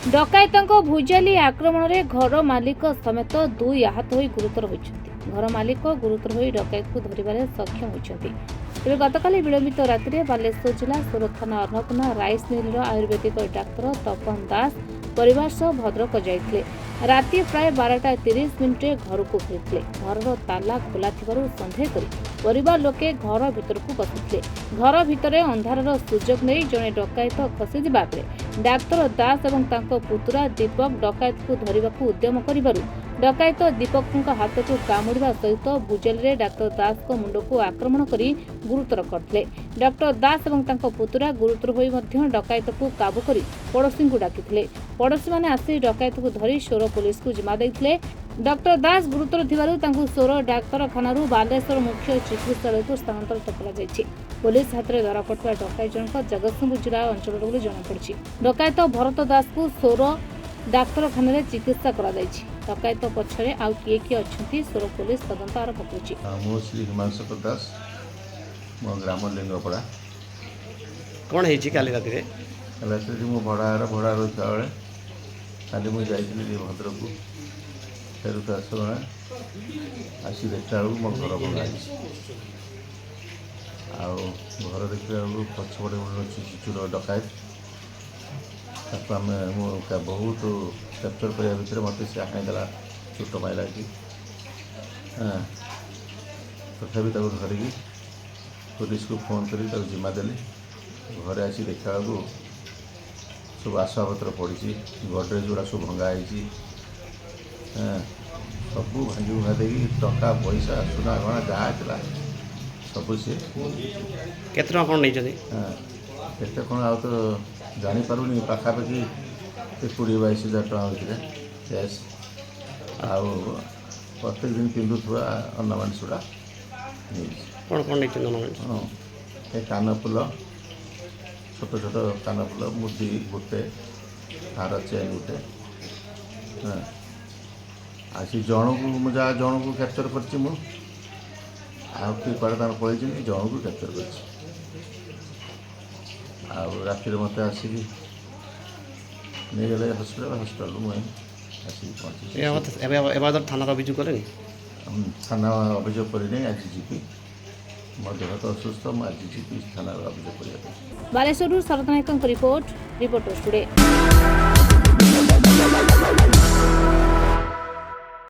डकायतों भुजाली आक्रमण में घर मालिक समेत दुई आहत हो गुरुतर होती। घर मालिक गुरुतर हो डकायत को धरवे सक्षम होती। तेज गतकाली विलंबित राति बालेश्वर जिला सोर थाना अन्नपूर्णा राइस मिल आयुर्वेदिक डाक्तर तपन दास परिवार सह भद्रक जाइए। राति प्राय 12:30 घर को फेरी घर ताला खोला सन्देह कर परिवार लोके घर भीतर को पशिले। घर भितर अंधार सुजोग नहीं जड़े डकायत खसी बेले डाक्तर दास और तांको पुतुरा दीपक डकायत को धरने को उद्यम कर डकायत दीपक हाथ को कामुड़ा सहित भुजाली डाक्तर दास को मुंड को आक्रमण कर गुरुतर करते। डाक्तर दास और पुतुरा गुरुतर हो डकायत को काबू कर पड़ोशी को डाकी पड़ोशी मैंने आसी डकायत को धरी सोर पुलिस को जिम्मा देते। डॉक्टर दास गुरुतर थिबारु सोर डाक्तखाना बालेश्वर मुख्य चिकित्सालय को स्थानांतरित कर पुलिस हाथ में धरा पड़ा डकायत जनक जगतसिंहपुर जिला अंचल बोली जमापड़ी। डकायत भरत दास को सोर डाक्तखाना चिकित्सा कर डकायत पछरे आउ किए अच्छा सोर पुलिस तदंत आरंभ कर। श्री हिमांशु दास मो ग्राम लिंगपड़ा कौन है काली रात मो भड़ा रोता बेले काली मुझे जाइए भद्रक को फेरुत आसना आसी देखा बेलू मो घर भंगा घर देखा बेलू पछपटे मिलूँ चूर डकायत आम बहुत कैप्चर करने भितर मत से हाईदेला चोट मारा कि तथापि धरिकी पुलिस को फोन कर जिम्मा देली। घरे आसी देखा बेलू सब आसवाबपत्र पड़ी गडरेज गुड़ा सब भंगाई सब भांगी भुआ दे टका पैसा सुना गणा जहाँ था सब सी केत कौन नहीं केते कौन आ तो जापारूनी पाखापाखि 20-22 हज़ार टका होता कैश आउ प्रत्येक दिन पिंधुवा अर्नामेंट्स गुड़ा कौन कौन नहीं हाँ ये कानफुल छोट छोट कानफुल मुदी गोटे हार चेन गोटे हाँ आसी जन को जहाँ जन को कैप्चर कर पड़े जन को कैप्चर कर राति मत आसिक नहीं गले हस्पिटाल मुझे आसिक पहुँची थाना अभियोग करें थाना अभियोग करनी आज जीपी मो देह तो असुस्थ मुझे जीपी थाना अभियोग कर। बालेश्वर शरद नायक रिपोर्टर टुडे।